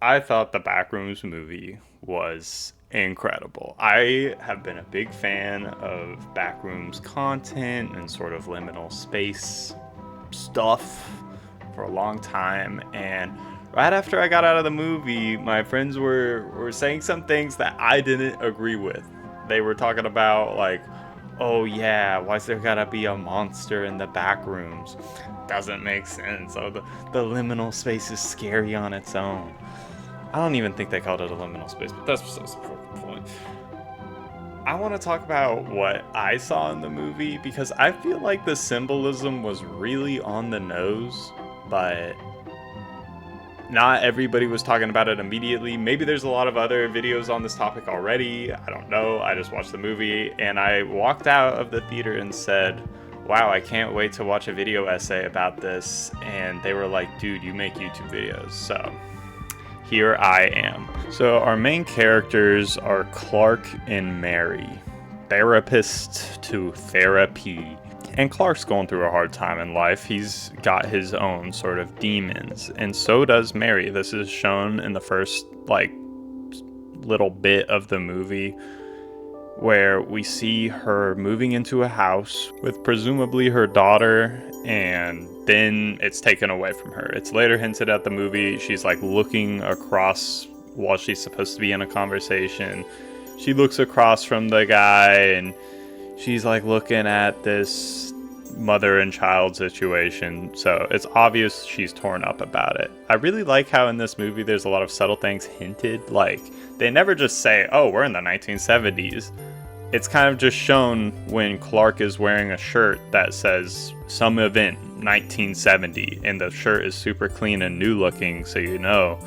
I thought the Backrooms movie was incredible. I have been a big fan of Backrooms content and sort of liminal space stuff for a long time, and right after I got out of the movie, my friends were saying some things that I didn't agree with. They were talking about like, oh yeah, why's there gotta be a monster in the back rooms? Doesn't make sense. Oh, the liminal space is scary on its own. I don't even think they called it a liminal space, but that's besides the point. I want to talk about what I saw in the movie because I feel like the symbolism was really on the nose, but not everybody was talking about it immediately. Maybe there's a lot of other videos on this topic already. I don't know. I just watched the movie and I walked out of the theater and said, wow, I can't wait to watch a video essay about this. And they were like, dude, you make YouTube videos. So here I am. So our main characters are Clark and Mary, therapist to therapy. And Clark's going through a hard time in life. He's got his own sort of demons, and so does Mary. This is shown in the first little bit of the movie where we see her moving into a house with presumably her daughter, and then it's taken away from her. It's later hinted at the movie. She's like looking across while she's supposed to be in a conversation. She looks across from the guy and she's like looking at this mother and child situation, so it's obvious she's torn up about it. I really like how in this movie there's a lot of subtle things hinted. Like, they never just say, oh, we're in the 1970s. It's kind of just shown when Clark is wearing a shirt that says some event 1970, and the shirt is super clean and new looking, so you know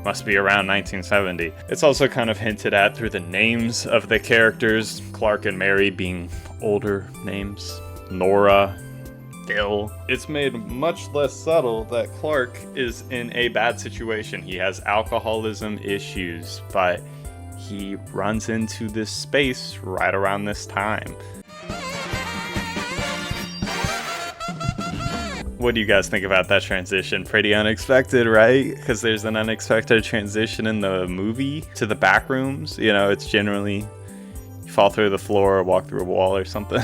must be around 1970. It's also kind of hinted at through the names of the characters, Clark and Mary being older names, Nora, Bill. It's made much less subtle that Clark is in a bad situation. He has alcoholism issues, but he runs into this space right around this time. What do you guys think about that transition? Pretty unexpected, right? Because there's an unexpected transition in the movie to the back rooms. You know, it's generally you fall through the floor or walk through a wall or something.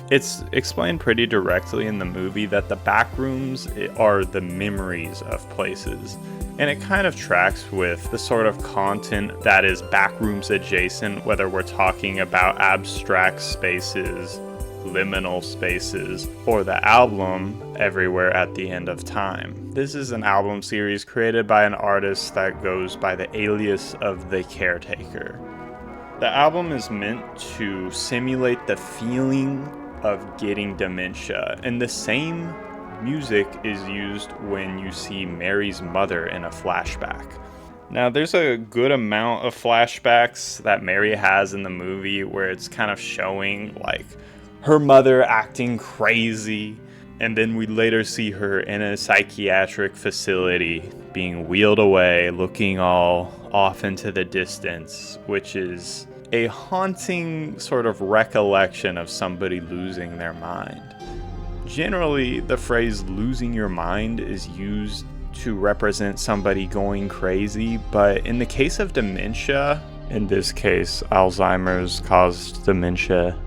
It's explained pretty directly in the movie that the back rooms are the memories of places. And it kind of tracks with the sort of content that is backrooms adjacent, whether we're talking about abstract spaces, liminal spaces, or the album Everywhere at the End of Time. This is an album series created by an artist that goes by the alias of The Caretaker. The album is meant to simulate the feeling of getting dementia, and the same music is used when you see Mary's mother in a flashback. Now, there's a good amount of flashbacks that Mary has in the movie where it's kind of showing like her mother acting crazy, and then we later see her in a psychiatric facility being wheeled away, looking all off into the distance, which is a haunting sort of recollection of somebody losing their mind. Generally, the phrase losing your mind is used to represent somebody going crazy, but in the case of dementia, in this case, Alzheimer's caused dementia,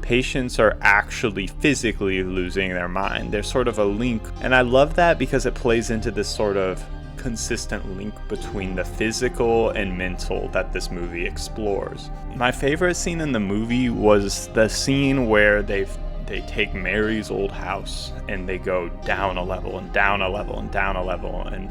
patients are actually physically losing their mind. There's sort of a link, and I love that because it plays into this sort of consistent link between the physical and mental that this movie explores. My favorite scene in the movie was the scene where they take Mary's old house and they go down a level and down a level and down a level, and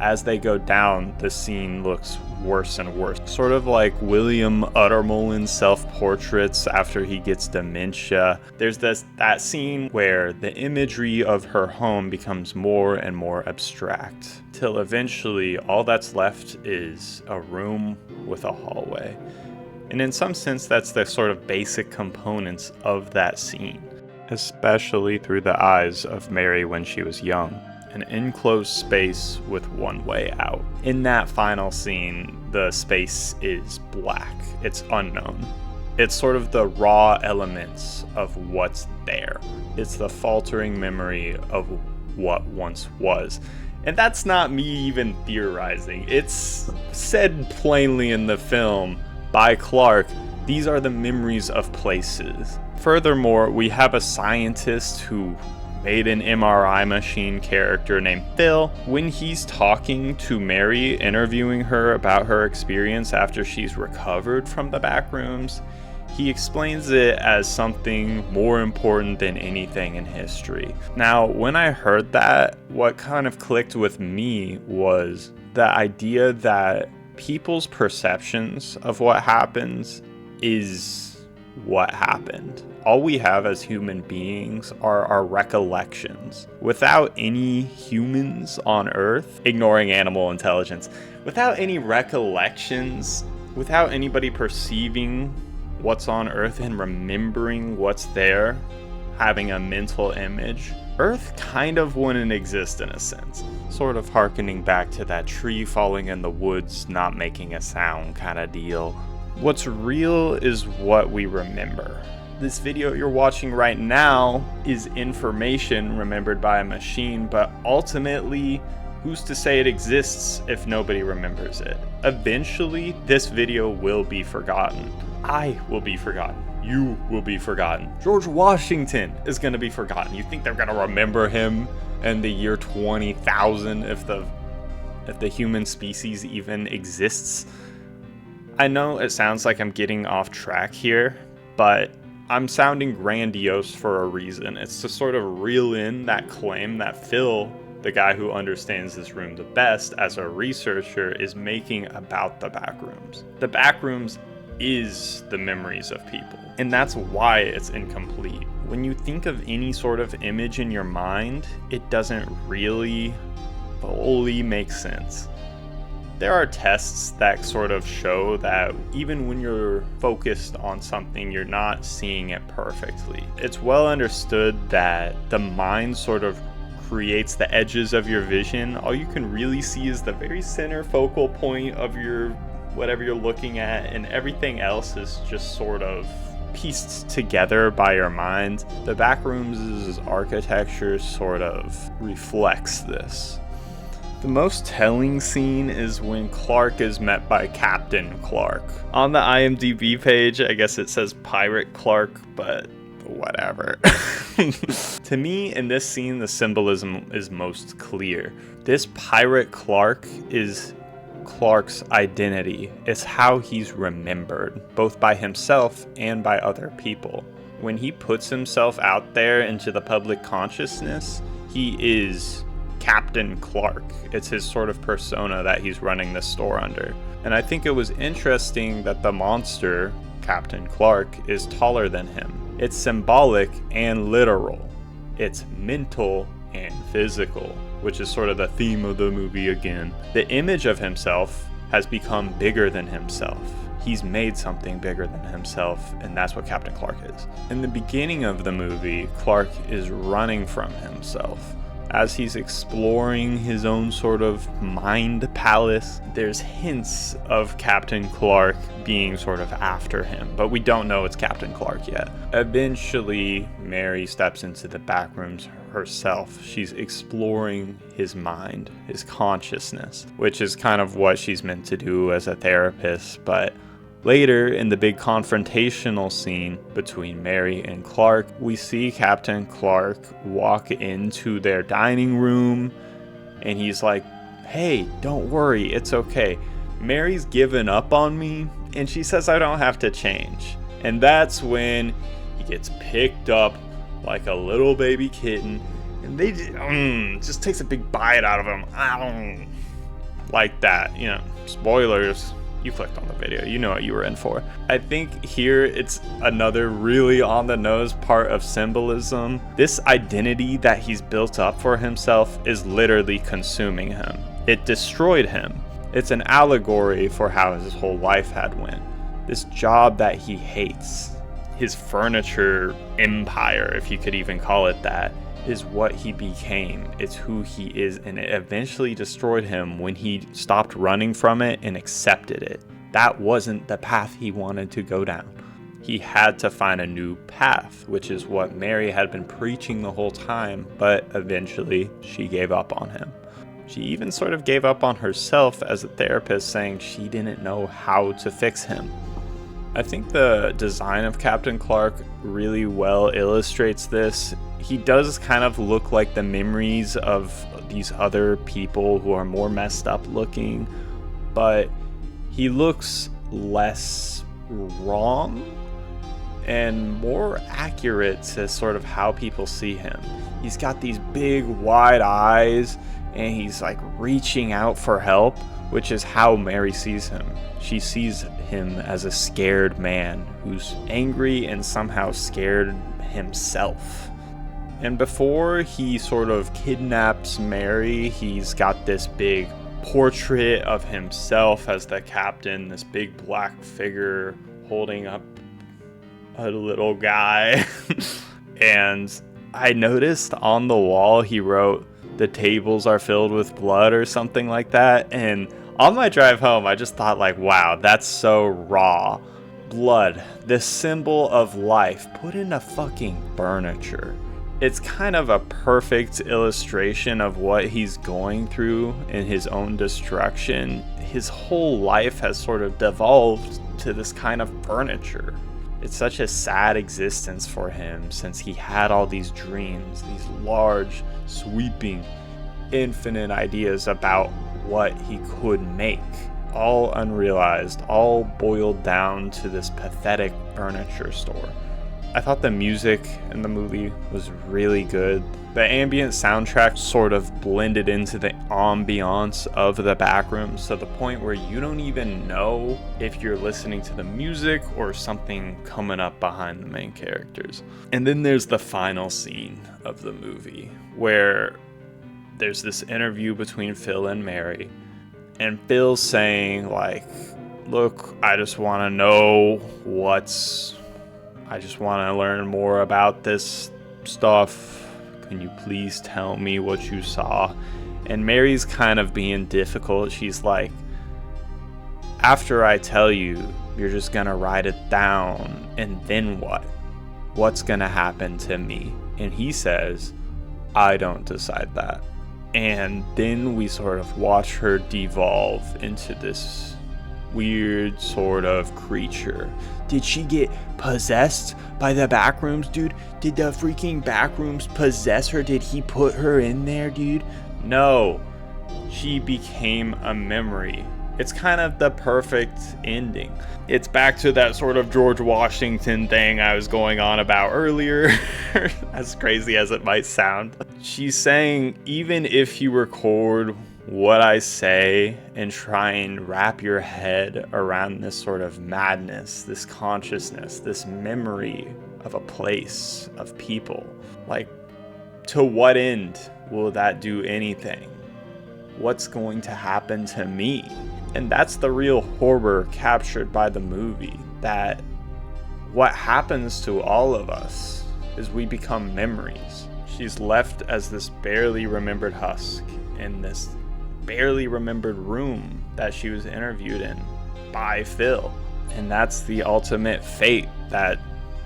as they go down, the scene looks worse and worse. Sort of like William Uttermohlin's self-portraits after he gets dementia. There's that scene where the imagery of her home becomes more and more abstract, till eventually all that's left is a room with a hallway. And in some sense, that's the sort of basic components of that scene, especially through the eyes of Mary when she was young. An enclosed space with one way out. In that final scene, the space is black. It's unknown. It's sort of the raw elements of what's there. It's the faltering memory of what once was. And that's not me even theorizing. It's said plainly in the film by Clark. These are the memories of places. Furthermore, we have a scientist who made an MRI machine character named Phil. When he's talking to Mary, interviewing her about her experience after she's recovered from the Backrooms, he explains it as something more important than anything in history. Now, when I heard that, what kind of clicked with me was the idea that people's perceptions of what happens is what happened. All we have as human beings are our recollections. Without any humans on Earth, ignoring animal intelligence, without any recollections, without anybody perceiving what's on Earth and remembering what's there, having a mental image, Earth kind of wouldn't exist in a sense. Sort of hearkening back to that tree falling in the woods, not making a sound kind of deal. What's real is what we remember. This video you're watching right now is information remembered by a machine, but ultimately, who's to say it exists if nobody remembers it? Eventually, this video will be forgotten. I will be forgotten. You will be forgotten. George Washington is going to be forgotten. You think they're going to remember him in the year 20,000 if the human species even exists? I know it sounds like I'm getting off track here, but I'm sounding grandiose for a reason. It's to sort of reel in that claim that Phil, the guy who understands this room the best as a researcher, is making about the Backrooms. The Backrooms is the memories of people, and that's why it's incomplete. When you think of any sort of image in your mind, it doesn't really fully make sense. There are tests that sort of show that even when you're focused on something, you're not seeing it perfectly. It's well understood that the mind sort of creates the edges of your vision. All you can really see is the very center focal point of your whatever you're looking at, and everything else is just sort of pieced together by your mind. The Backrooms' architecture sort of reflects this. The most telling scene is when Clark is met by Captain Clark. On the IMDb page, I guess it says Pirate Clark, but whatever. To me, in this scene, the symbolism is most clear. This Pirate Clark is Clark's identity. It's how he's remembered, both by himself and by other people. When he puts himself out there into the public consciousness, he is Captain Clark. It's his sort of persona that he's running the store under. And I think it was interesting that the monster, Captain Clark, is taller than him. It's symbolic and literal. It's mental and physical, which is sort of the theme of the movie again. The image of himself has become bigger than himself. He's made something bigger than himself, and that's what Captain Clark is. In the beginning of the movie, Clark is running from himself. As he's exploring his own sort of mind palace, there's hints of Captain Clark being sort of after him, but we don't know it's Captain Clark yet. Eventually, Mary steps into the Backrooms herself. She's exploring his mind, his consciousness, which is kind of what she's meant to do as a therapist, but later, in the big confrontational scene between Mary and Clark, we see Captain Clark walk into their dining room, and he's like, "Hey, don't worry, it's okay. Mary's given up on me, and she says I don't have to change." And that's when he gets picked up like a little baby kitten, and they just takes a big bite out of him. Like that, you know, spoilers. You clicked on the video, you know what you were in for. I think here it's another really on the nose part of symbolism. This identity that he's built up for himself is literally consuming him. It destroyed him. It's an allegory for how his whole life had went. This job that he hates, his furniture empire, if you could even call it that, is what he became. It's who he is, and it eventually destroyed him when he stopped running from it and accepted it. That wasn't the path he wanted to go down. He had to find a new path, which is what Mary had been preaching the whole time, but eventually she gave up on him. She even sort of gave up on herself as a therapist, saying she didn't know how to fix him. I think the design of Captain Clark really well illustrates this. He does kind of look like the memories of these other people who are more messed up looking, but he looks less wrong and more accurate to sort of how people see him. He's got these big wide eyes and he's like reaching out for help, which is how Mary sees him. She sees him as a scared man who's angry and somehow scared himself. And before he sort of kidnaps Mary, he's got this big portrait of himself as the captain, this big black figure holding up a little guy. And I noticed on the wall he wrote, "The tables are filled with blood," or something like that. And on my drive home, I just thought like, wow, that's so raw. Blood, the symbol of life, put in a fucking furniture. It's kind of a perfect illustration of what he's going through in his own destruction. His whole life has sort of devolved to this kind of furniture. It's such a sad existence for him since he had all these dreams, these large, sweeping, infinite ideas about what he could make. All unrealized, all boiled down to this pathetic furniture store. I thought the music in the movie was really good. The ambient soundtrack sort of blended into the ambiance of the Backrooms to the point where you don't even know if you're listening to the music or something coming up behind the main characters. And then there's the final scene of the movie where there's this interview between Phil and Mary, and Phil's saying like, look, I just want to know I just want to learn more about this stuff. Can you please tell me what you saw? And Mary's kind of being difficult. She's like, after I tell you, you're just going to write it down. And then what? What's going to happen to me? And he says, I don't decide that. And then we sort of watch her devolve into this weird sort of creature. Did she get possessed by the Backrooms, dude? Did the freaking Backrooms possess her? Did he put her in there, dude? No. She became a memory. It's kind of the perfect ending. It's back to that sort of George Washington thing I was going on about earlier, as crazy as it might sound. She's saying, even if you record what I say and try and wrap your head around this sort of madness, this consciousness, this memory of a place, of people, like, to what end will that do anything? What's going to happen to me? And that's the real horror captured by the movie, that what happens to all of us is we become memories. She's left as this barely remembered husk in this barely remembered room that she was interviewed in by Phil. And that's the ultimate fate that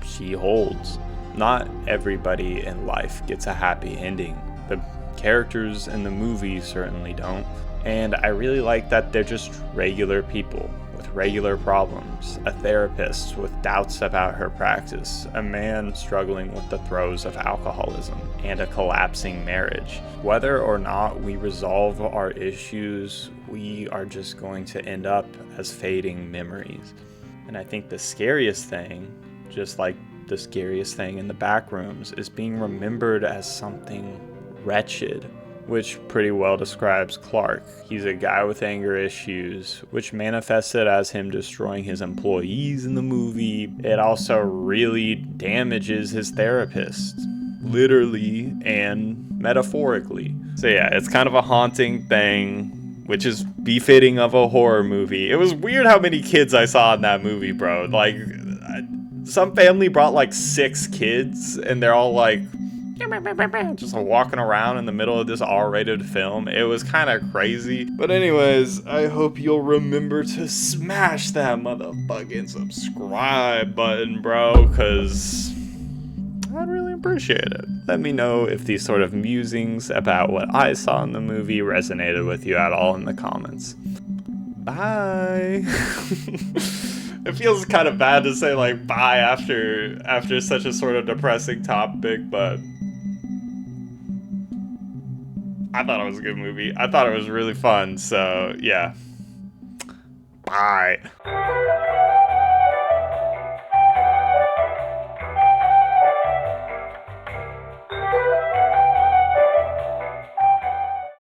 she holds. Not everybody in life gets a happy ending. The characters in the movie certainly don't. And I really like that they're just regular people with regular problems. A therapist with doubts about her practice, a man struggling with the throes of alcoholism, and a collapsing marriage. Whether or not we resolve our issues, we are just going to end up as fading memories. And I think the scariest thing, just like the scariest thing in the Backrooms, is being remembered as something wretched, which pretty well describes Clark. He's a guy with anger issues, which manifested as him destroying his employees in the movie. It also really damages his therapist, literally and metaphorically. So yeah, it's kind of a haunting thing, which is befitting of a horror movie. It was weird how many kids I saw in that movie, bro. Like, some family brought like 6 kids, and they're all like just walking around in the middle of this R-rated film. It was kind of crazy. But anyways, I hope you'll remember to smash that motherfucking subscribe button, bro, because I'd really appreciate it. Let me know if these sort of musings about what I saw in the movie resonated with you at all in the comments. Bye. It feels kind of bad to say like bye after such a sort of depressing topic, but I thought it was a good movie. I thought it was really fun, so yeah. Bye.